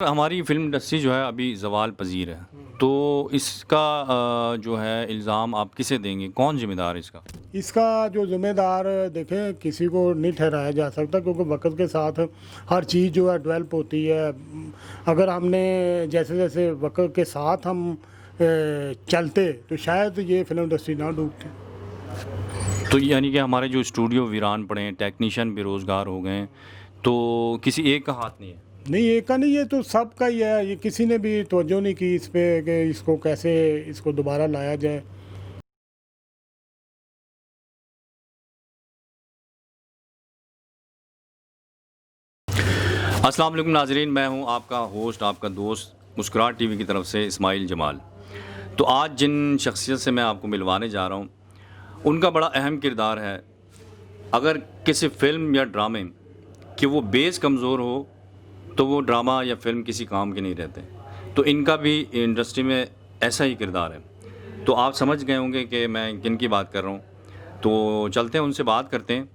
हमारी film industry जो है अभी ज़वाल पज़ीर है, तो इसका जो है इल्ज़ाम आप किसे देंगे? कौन ज़िम्मेदार है इसका? इसका जो ज़िम्मेदार देखें किसी को नहीं ठहराया जा सकता, क्योंकि वक्त के साथ हर चीज़ जो है डेवलप होती है। अगर हमने जैसे जैसे वक्त के साथ हम चलते तो शायद ये फिल्म इंडस्ट्री ना डूबती। तो यानी कि हमारे जो स्टूडियो वीरान पड़े हैं, टेक्नीशियन बेरोज़गार हो गए हैं, तो किसी एक का हाथ नहीं है? नहीं, एक का नहीं, ये तो सबका ही है। ये किसी ने भी तवज्जो नहीं की इस पे कि इसको कैसे इसको दोबारा लाया जाए। अस्सलाम वालेकुम नाज़रीन, मैं हूं आपका होस्ट, आपका दोस्त मुस्कुराहट टीवी की तरफ से इस्माइल जमाल। तो आज जिन शख्सियत से मैं आपको मिलवाने जा रहा हूं, उनका बड़ा अहम किरदार है। अगर किसी फ़िल्म या ड्रामे कि वो बेस कमज़ोर हो तो वो ड्रामा या फ़िल्म किसी काम के नहीं रहते। तो इनका भी इंडस्ट्री में ऐसा ही किरदार है। तो आप समझ गए होंगे कि मैं किन की बात कर रहा हूँ। तो चलते हैं, उनसे बात करते हैं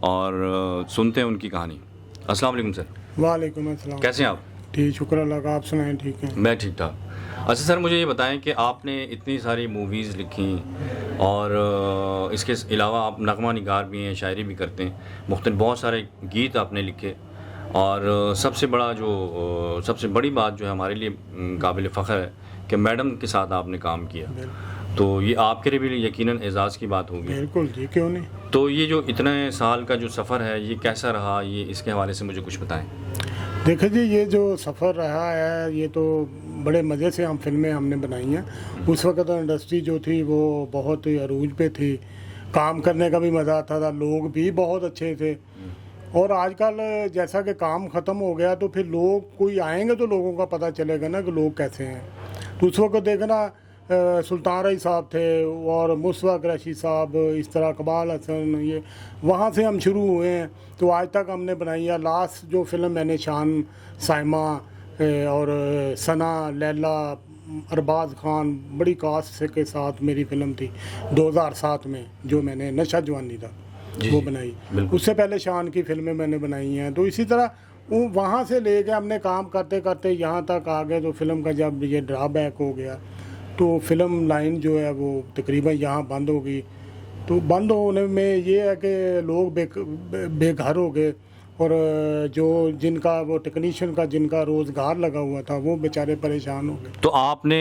और सुनते हैं उनकी कहानी। अस्सलाम वालेकुम सर। वालेकुम अस्सलाम। कैसे हैं आप? ठीक, शुक्र अल्लाह का। आप सुनाएं? ठीक है। मैं ठीक ठाक। अच्छा सर, मुझे ये बताएं कि आपने इतनी सारी मूवीज़ लिखी और इसके अलावा आप नगमा निगार भी हैं, शायरी भी करते हैं, बहुत सारे गीत आपने लिखे और सबसे बड़ी बात जो है हमारे लिए काबिल फ़ख्र है कि मैडम के साथ आपने काम किया। तो ये आपके लिए भी यकीनन एज़ाज़ की बात होगी। बिल्कुल जी, क्यों नहीं। तो ये जो इतने साल का जो सफ़र है ये कैसा रहा, ये इसके हवाले से मुझे कुछ बताएं। देखिए जी, ये जो सफ़र रहा है ये तो बड़े मज़े से फिल्में हमने बनाई हैं। उस वक्त इंडस्ट्री जो थी वो बहुत ही अरूज पे थी, काम करने का भी मज़ा आता था, लोग भी बहुत अच्छे थे। और आजकल जैसा कि काम ख़त्म हो गया तो फिर लोग कोई आएंगे तो लोगों का पता चलेगा ना कि लोग कैसे हैं। तो उस वक्त देखना सुल्तान रई साहब थे और मुस्तफ़ा कुरैशी साहब, इस तरह इकबाल हसन, ये वहाँ से हम शुरू हुए हैं। तो आज तक हमने बनाई है। लास्ट जो फिल्म मैंने शान, साइमा और सना, लैला, अरबाज़ खान, बड़ी कास्ट से के साथ मेरी फ़िल्म थी 2007 में, जो मैंने नशा जवानी था वो बनाई। उससे पहले शान की फ़िल्में मैंने बनाई हैं। तो इसी तरह वो वहाँ से ले गए, हमने काम करते करते यहाँ तक आ गए। तो फिल्म का जब ये ड्रॉबैक हो गया तो फिल्म लाइन जो है वो तकरीबन यहाँ बंद हो गई। तो बंद होने में ये है कि लोग बेघर हो गए और जो जिनका वो टेक्नीशियन का जिनका रोज़गार लगा हुआ था वो बेचारे परेशान हो गए। तो आपने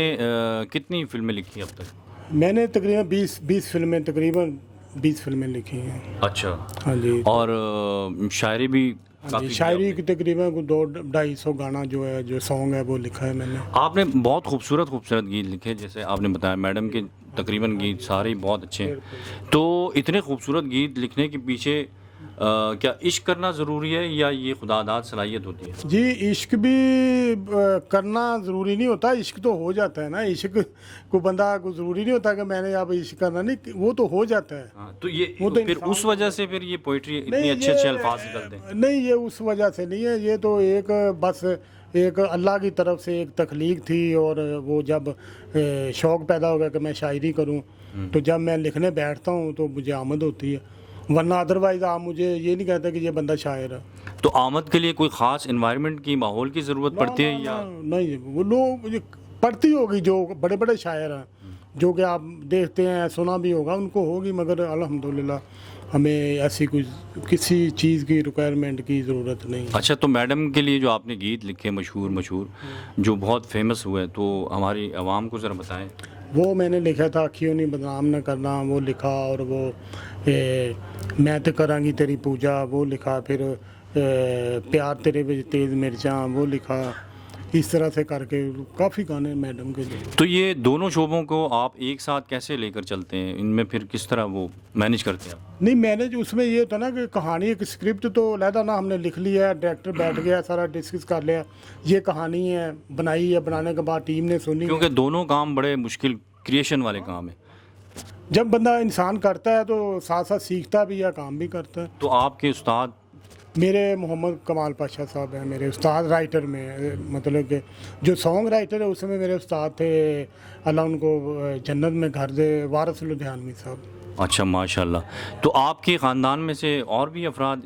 कितनी फ़िल्में लिखी अब तक? मैंने तकरीबन 20 फिल्में लिखी हैं। अच्छा। हाँ जी। और शायरी भी काफ़ी? शायरी की तकरीबन 200-250 गाना जो है, जो सॉन्ग है वो लिखा है मैंने। आपने बहुत खूबसूरत गीत लिखे, जैसे आपने बताया मैडम के तकरीबन गीत सारे ही बहुत अच्छे हैं। तो इतने खूबसूरत गीत लिखने के पीछे क्या इश्क करना ज़रूरी है या ये खुदादाद सलाहियत होती है? जी, इश्क भी करना ज़रूरी नहीं होता, इश्क तो हो जाता है ना। इश्क को बंदा को ज़रूरी नहीं होता कि मैंने अब इश्क करना, नहीं, वो तो हो जाता है। हाँ, तो ये वो तो फिर उस वजह से फिर ये पोइट्री इतनी अच्छे अल्फाज निकलते हैं? नहीं, ये उस वजह से नहीं है। ये तो एक बस एक अल्लाह की तरफ से एक तख्लीक थी। और वो जब शौक़ पैदा हो गया कि मैं शायरी करूं, तो जब मैं लिखने बैठता हूं तो मुझे आमद होती है। वरना अदरवाइज़ आप मुझे ये नहीं कहते कि ये बंदा शायर है। तो आमद के लिए कोई ख़ास इन्वायरमेंट की, माहौल की ज़रूरत पड़ती है या नहीं? वो लोग पड़ती होगी, जो बड़े बड़े शायर हैं जो कि आप देखते हैं, सुना भी होगा, उनको होगी। मगर अल्हम्दुलिल्लाह हमें ऐसी कुछ किसी चीज़ की रिक्वायरमेंट की ज़रूरत नहीं। अच्छा, तो मैडम के लिए जो आपने गीत लिखे मशहूर जो बहुत फेमस हुए, तो हमारी आवाम को ज़रा बताएं। वो मैंने लिखा था अखियों नहीं बदनाम न करना, वो लिखा। और वो मैं तो करांगी तेरी पूजा, वो लिखा। फिर प्यार तेरे विच तेज़ मिर्चां, वो लिखा। इस तरह से करके काफ़ी गाने मैडम के लिए। तो ये दोनों शोबों को आप एक साथ कैसे लेकर चलते हैं? इनमें फिर किस तरह वो मैनेज करते हैं आप? नहीं, मैनेज उसमें ये होता ना कि कहानी, एक स्क्रिप्ट तो लहदा ना हमने लिख लिया है, डायरेक्टर बैठ गया, सारा डिस्कस कर लिया, ये कहानी है, बनाई है, बनाने के बाद टीम ने सुनी। क्योंकि दोनों काम बड़े मुश्किल क्रिएशन वाले काम है। जब बंदा इंसान करता है तो साथ साथ सीखता भी है, काम भी करता है। तो आपके उस्ताद? मेरे मोहम्मद कमाल पाशा साहब हैं मेरे उस्ताद राइटर में। मतलब कि जो सॉन्ग राइटर है उसमें मेरे उस्ताद थे, अल्लाह उनको जन्नत में घर दे, वारिस लुधियानवी साहब। अच्छा, माशाल्लाह। तो आपके ख़ानदान में से और भी अफराद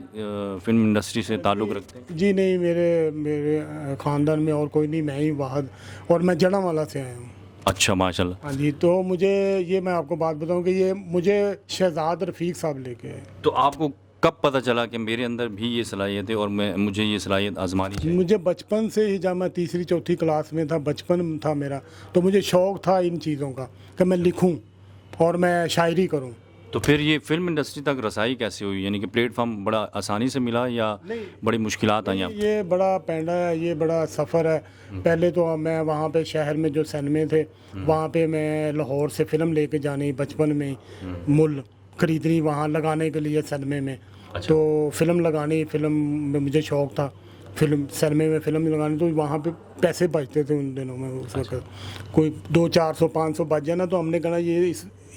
फ़िल्म इंडस्ट्री से ताल्लुक़ रखते हैं? जी नहीं, मेरे मेरे ख़ानदान में और कोई नहीं, मैं ही वाहद, और मैं जड़ांवाला से आया हूँ। अच्छा, माशाल्लाह। हाँ जी, तो मुझे ये, मैं आपको बात बताऊँ कि ये मुझे शहजाद रफ़ीक साहब लेके आए। तो आपको कब पता चला कि मेरे अंदर भी ये सलाहियत है और मुझे ये सलाहियत आज़मानी चाहिए? मुझे बचपन से ही, जब मैं तीसरी चौथी क्लास में था, बचपन था मेरा, तो मुझे शौक़ था इन चीज़ों का कि मैं लिखूं और मैं शायरी करूं। तो फिर ये फ़िल्म इंडस्ट्री तक रसाई कैसे हुई? यानी कि प्लेटफॉर्म बड़ा आसानी से मिला या बड़ी मुश्किलात आई आपको? ये बड़ा पैंडा है, ये बड़ा सफ़र है। पहले तो मैं वहाँ पे शहर में जो सिनेमे थे, वहाँ पे मैं लाहौर से फ़िल्म लेके जानी बचपन में, मुल ख़रीदनी वहाँ लगाने के लिए सिनेमे में। अच्छा। तो फ़िल्म लगानी, फ़िल्म में मुझे शौक़ था, फ़िल्म सिनेमे में फ़िल्म लगानी, तो वहाँ पे पैसे बचते थे उन दिनों में। उस वक्त कोई 200-400-500 बच जाए ना, तो हमने कहा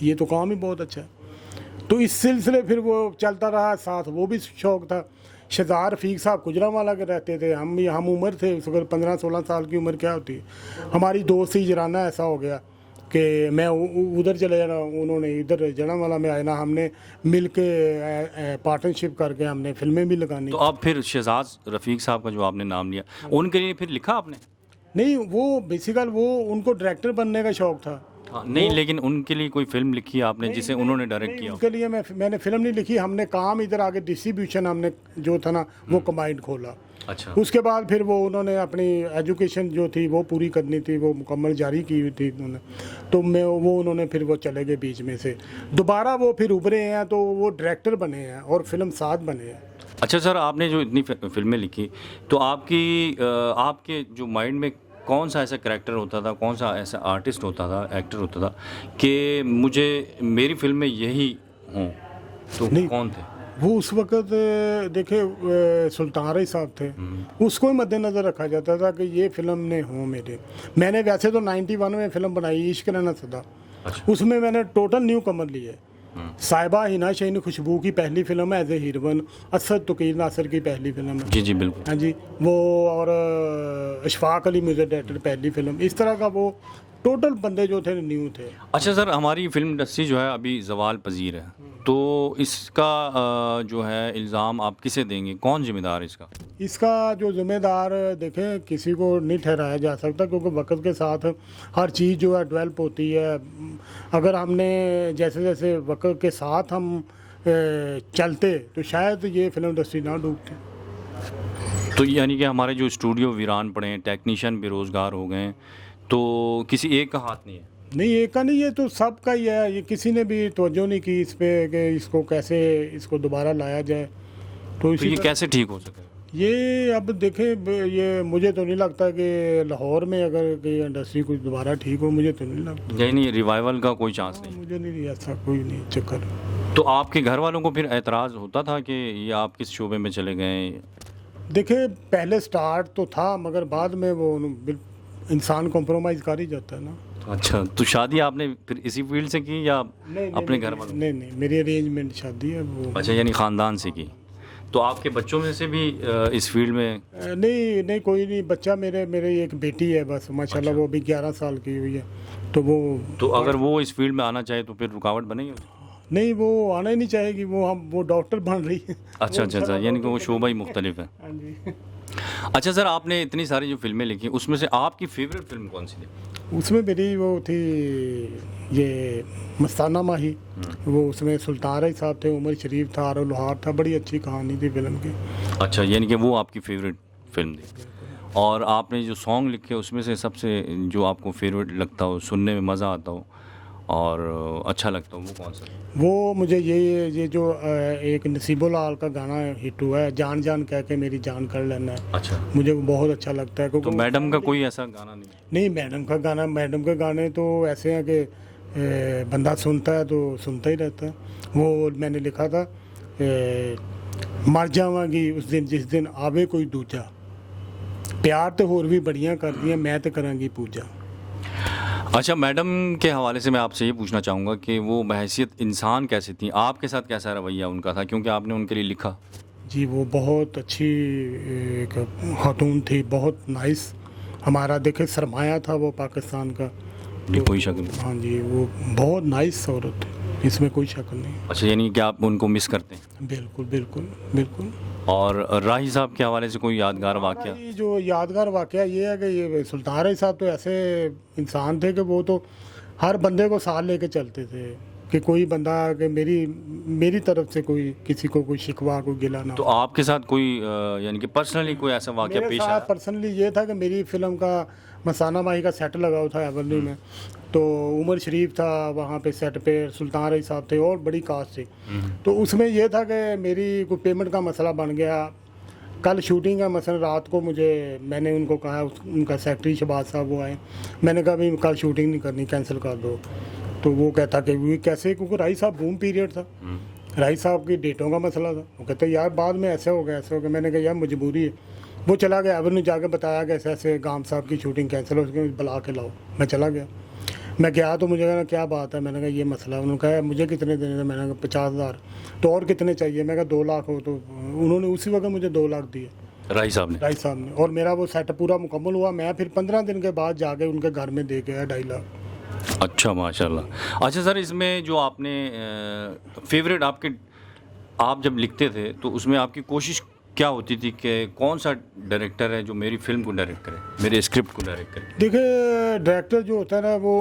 ये तो काम ही बहुत अच्छा है। तो इस सिलसिले फिर वो चलता रहा, साथ वो भी शौक़ था। शहजाद रफ़ीक साहब गुजरांवाला के रहते थे, हम उम्र थे उस वक्त 15-16 साल की उम्र क्या होती है। हमारी दोस्ती जराना ऐसा हो गया कि मैं उधर चले जाना, उन्होंने इधर जड़ांवाला में आए ना, हमने मिल के पार्टनरशिप करके हमने फ़िल्में भी लगानी। तो अब फिर शहजाद रफ़ीक साहब का जो आपने नाम लिया, उनके लिए फिर लिखा आपने? नहीं, वो बेसिकल वो उनको डायरेक्टर बनने का शौक़ था। हाँ, नहीं, लेकिन उनके लिए कोई फ़िल्म लिखी है आपने जिसे उन्होंने डायरेक्ट किया हो? उनके लिए मैंने फ़िल्म नहीं लिखी, हमने काम इधर आगे डिस्ट्रीब्यूशन हमने जो था ना वो कमांड खोला। अच्छा। उसके बाद फिर वो उन्होंने अपनी एजुकेशन जो थी वो पूरी करनी थी, वो मुकम्मल जारी की हुई थी उन्होंने, तो वो उन्होंने फिर वो चले गए बीच में से। दोबारा वो फिर उभरे हैं, तो वो डायरेक्टर बने हैं और फिल्म साथ बने हैं। अच्छा सर, आपने जो इतनी फ़िल्में लिखी, तो आपके जो माइंड में कौन सा ऐसा करैक्टर होता था, कौन सा ऐसा आर्टिस्ट होता था, एक्टर होता था कि मेरी फ़िल्म में यही हों, तो नहीं, कौन थे? वो उस वक़्त देखे सुल्तान रही साहब थे, उसको ही मद्देनज़र रखा जाता था कि ये फ़िल्म ने हो मेरे। मैंने वैसे तो 91 में फ़िल्म बनाई इश्क रहना सदा। अच्छा। उसमें मैंने टोटल न्यू कमर लिए। साहिबा हिना शहीन खुशबू की पहली फ़िल्म है as a heroine, Asad Taqir Nasir की पहली फ़िल्म है। जी जी बिल्कुल। हाँ जी, वो और अशफाक अली म्यूज़िक डायरेक्टर पहली फ़िल्म, इस तरह का वो टोटल बंदे जो थे न्यू थे। अच्छा सर, हमारी फ़िल्म इंडस्ट्री जो है अभी ज़वाल पजीर है, तो इसका जो है इल्ज़ाम आप किसे देंगे, कौन ज़िम्मेदार है इसका? इसका जो ज़िम्मेदार देखें किसी को नहीं ठहराया जा सकता, क्योंकि वक्त के साथ हर चीज़ जो है डेवलप होती है। अगर हमने जैसे जैसे वक्त के साथ हम चलते तो शायद ये फिल्म इंडस्ट्री ना डूबती। तो यानी कि हमारे जो स्टूडियो वीरान पड़े हैं, टेक्नीशियन बेरोज़गार हो गए हैं, तो किसी एक का हाथ नहीं है? नहीं, एक का नहीं, ये तो सबका ही है। ये किसी ने भी तवज्जो नहीं की इस पे कि इसको कैसे इसको दोबारा लाया जाए। तो ये कैसे ठीक हो सके? ये अब देखें, ये मुझे तो नहीं लगता कि लाहौर में अगर ये इंडस्ट्री कुछ दोबारा ठीक हो, मुझे तो नहीं लगता। यानी रिवाइवल का कोई चांस नहीं? मुझे नहीं, ऐसा कोई नहीं चक्कर। तो आपके घर वालों को फिर एतराज़ होता था कि ये आप किस शोबे में चले गए? देखिए, पहले स्टार्ट तो था, मगर बाद में वो इंसान कॉम्प्रोमाइज़ कर ही जाता है ना। अच्छा, तो शादी आपने फिर इसी फील्ड से की या अपने घर वालों? नहीं, मेरी अरेंजमेंट शादी है वो। अच्छा, यानी ख़ानदान से की। तो आपके बच्चों में से भी इस फील्ड में? नहीं, कोई नहीं बच्चा। मेरे एक बेटी है बस, माशाल्लाह। अच्छा। वो भी 11 साल की हुई है। तो अगर वो इस फील्ड में आना चाहे तो फिर रुकावट बनेगी? नहीं, वो आना ही नहीं चाहेगी। वो डॉक्टर बन रही है। अच्छा, यानी कि वो शोबा ही मुख्तलिफ है। हाँ जी। अच्छा सर, आपने इतनी सारी जो फिल्में लिखी, उसमें से आपकी फेवरेट फिल्म कौन सी थी? उसमें मेरी वो थी ये मस्ताना माही। वो उसमें सुल्तान रही साहब थे, उमर शरीफ था, आरो लोहार था। बड़ी अच्छी कहानी थी फिल्म की। अच्छा, यानी कि वो आपकी फेवरेट फिल्म थी। और आपने जो सॉन्ग लिखे उसमें से सबसे जो आपको फेवरेट लगता हो, सुनने में मज़ा आता हो और अच्छा लगता हो, वो कौन सा? वो मुझे ये जो एक नसीबो लाल का गाना हिट हुआ है, जान जान कह के मेरी जान कर लेना है। अच्छा। मुझे वो बहुत अच्छा लगता है। तो मैडम का कोई ऐसा गाना नहीं? नहीं, मैडम के गाने तो ऐसे हैं कि बंदा सुनता है तो सुनता ही रहता है। वो मैंने लिखा था, मर जावांगी उस दिन जिस दिन आवे कोई दूजा, प्यार तो होर भी बढ़िया कर दिया, मैं तो करांगी पूजा। अच्छा, मैडम के हवाले से मैं आपसे ये पूछना चाहूँगा कि वो बहैसियत इंसान कैसी थी, आपके साथ कैसा रवैया उनका था, क्योंकि आपने उनके लिए लिखा? जी, वो बहुत अच्छी एक खातून थी, बहुत नाइस। हमारा देखे सरमाया था वो पाकिस्तान का। कोई शक नहीं। हाँ जी, वो बहुत नाइस औरत थी। इसमें कोई शक नहीं। अच्छा, यानी कि आप उनको मिस करते हैं। बिल्कुल बिल्कुल बिल्कुल। और राही साहब के हवाले से कोई यादगार वाक़या? ये जो यादगार वाक़या ये है कि ये सुल्तान राही साहब तो ऐसे इंसान थे कि वो तो हर बंदे को साथ लेके चलते थे, कि कोई बंदा कि मेरी तरफ से कोई किसी को कोई शिकवा कोई गिला ना तो हो। आपके साथ कोई यानी कि पर्सनली कोई ऐसा वाक़या मेरे पेश साथ आया? पर्सनली ये था कि मेरी फ़िल्म का मसाना माही का सेट लगा हुआ था एवेन्यू में, तो उमर शरीफ था वहाँ पे सेट पे, सुल्तान राही साहब थे और बड़ी कास्ट थी। तो उसमें ये था कि मेरी कोई पेमेंट का मसला बन गया। कल शूटिंग है, मसलन रात को मैंने उनको कहा, उनका सेक्रेटरी शहबाज साहब वो आए, मैंने कहा भाई कल शूटिंग नहीं करनी, कैंसिल कर दो। तो वो कहता कि वो कैसे, क्योंकि राही साहब बूम पीरियड था, राही साहब की डेटों का मसला था। वो कहते यार बाद में ऐसे हो गया ऐसे हो गया। मैंने कहा यार मजबूरी है। वो चला गया, एवेन्यू जाके बताया कि ऐसे ऐसे गाम साहब की शूटिंग कैंसिल हो गई, बुला के लाओ। मैं चला गया, मैं गया तो मुझे कहना क्या बात है, मैंने कहा ये मसला है। उन्होंने कहा मुझे कितने देने थे, मैंने कहा 50,000। तो और कितने चाहिए, मैं कहा 2 लाख हो। तो उन्होंने उसी वक्त मुझे 2 लाख दिए, राही साहब ने? राही साहब ने। और मेरा वो सेट पूरा मुकम्मल हुआ। मैं फिर 15 दिन के बाद जाके उनके घर में दे के आया 2.5 लाख। अच्छा, माशाल्लाह। अच्छा सर, इसमें जो आपने फेवरेट आपके, आप जब लिखते थे तो उसमें आपकी कोशिश क्या होती थी कि कौन सा डायरेक्टर है जो मेरी फिल्म को डायरेक्ट करे, मेरे स्क्रिप्ट को डायरेक्ट करे? देखिए डायरेक्टर जो होता है ना वो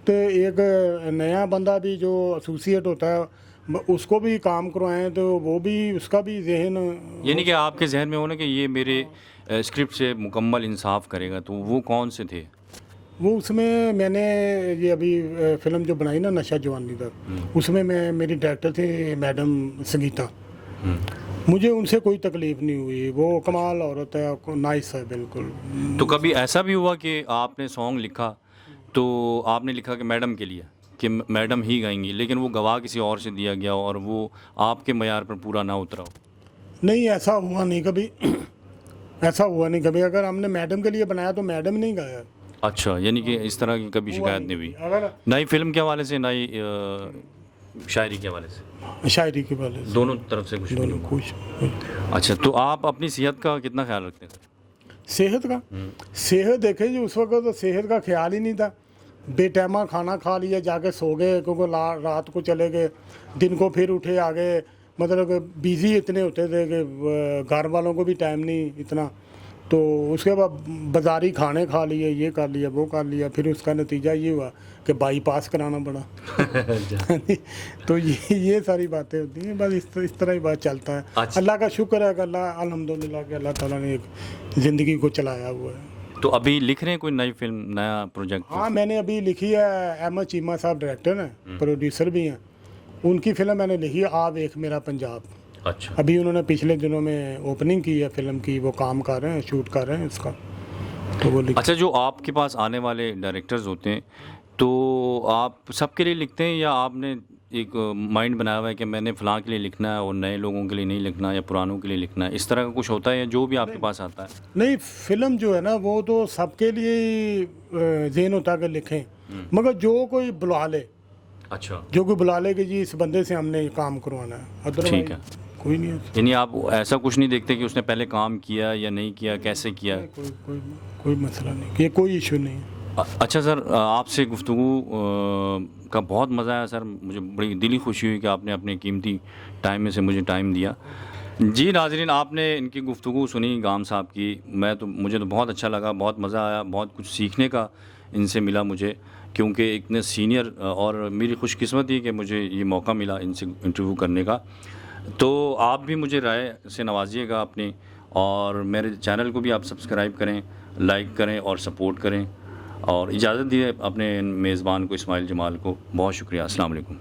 तो एक नया बंदा भी जो एसोसिएट होता है उसको भी काम करवाएं तो वो भी उसका भी जहन, यानी कि आपके जहन में हो ना कि ये मेरे स्क्रिप्ट से मुकम्मल इंसाफ करेगा, तो वो कौन से थे? वो उसमें मैंने ये अभी फिल्म जो बनाई ना नशा जवानी तक, उसमें मेरी डायरेक्टर थे मैडम संगीता। मुझे उनसे कोई तकलीफ नहीं हुई, वो कमाल औरत है, नाइस है बिल्कुल। तो कभी ऐसा भी हुआ कि आपने सॉन्ग लिखा तो आपने लिखा कि मैडम के लिए, कि मैडम ही गाएंगी, लेकिन वो गवाह किसी और से दिया गया और वो आपके मयार पर पूरा ना उतरा हो? नहीं, ऐसा हुआ नहीं कभी। ऐसा हुआ नहीं कभी। अगर हमने मैडम के लिए बनाया तो मैडम नहीं गाया। अच्छा, यानी कि इस तरह की कभी शिकायत नहीं हुई, अगर नई फिल्म के हवाले से, नई शायरी के हवाले से, शायरी के वाले से दोनों तरफ से कुछ भी नहीं दोनों हुआ? कुछ। अच्छा, तो आप अपनी सेहत का कितना ख्याल रखते हैं? सेहत का, सेहत देखे जी उस वक्त तो सेहत का ख्याल ही नहीं था। बेटैमा खाना खा लिया, जाके सो गए, क्योंकि रात को चले गए, दिन को फिर उठे आ गए। मतलब बिज़ी इतने होते थे कि घर वालों को भी टाइम नहीं इतना। तो उसके बाद बाजारी खाने खा लिए, ये कर लिया वो कर लिया, फिर उसका नतीजा ये हुआ कि बाईपास कराना पड़ा। तो ये सारी बातें होती हैं, बस इस तरह ही बात चलता है। अच्छा। अल्लाह का शुक्र है कि अल्हम्दुलिल्लाह कि अल्लाह ताला ने एक ज़िंदगी को चलाया हुआ है। तो अभी लिख रहे हैं कोई नई फिल्म, नया प्रोजेक्ट? हाँ, मैंने अभी लिखी है। अहमद चीमा साहब डायरेक्टर हैं, प्रोड्यूसर भी हैं। उनकी फ़िल्म मैंने लिखी है, आ वेख मेरा पंजाब। अच्छा, अभी उन्होंने पिछले दिनों में ओपनिंग की है फिल्म की, वो काम कर रहे हैं, शूट कर रहे हैं इसका। तो वो अच्छा, जो आपके पास आने वाले डायरेक्टर्स होते हैं तो आप सबके लिए लिखते हैं या आपने एक माइंड बनाया हुआ है कि मैंने फ़लाँ के लिए लिखना है और नए लोगों के लिए नहीं लिखना या पुरानों के लिए लिखना है, इस तरह का कुछ होता है या जो भी आपके पास आता है? नहीं, फिल्म जो है ना वो तो सबके लिए ज़हन होता है कि लिखें, मगर जो कोई बुला ले, अच्छा, जो कोई बुला ले कि जी इस बंदे से हमने काम करवाना है, अदरवाइज ठीक है। कोई नहीं है। यानी आप ऐसा कुछ नहीं देखते कि उसने पहले काम किया या नहीं किया, कैसे किया? कोई मसला नहीं, ये कोई इशू नहीं है। अच्छा सर, आपसे गुफ्तगू का बहुत मज़ा आया सर, मुझे बड़ी दिली खुशी हुई कि आपने अपने कीमती टाइम में से मुझे टाइम दिया। जी नाज़रीन, आपने इनकी गुफ्तगू सुनी गाम साहब की, मुझे तो बहुत अच्छा लगा, बहुत मज़ा आया, बहुत कुछ सीखने का इनसे मिला मुझे, क्योंकि इतने सीनियर, और मेरी खुशकिस्मती कि मुझे ये मौका मिला इनसे इंटरव्यू करने का। तो आप भी मुझे राय से नवाजिएगा अपनी, और मेरे चैनल को भी आप सब्सक्राइब करें, लाइक करें और सपोर्ट करें। और इजाज़त दिए अपने मेज़बान को, इस्माइल जमाल को। बहुत शुक्रिया। अस्सलाम वालेकुम।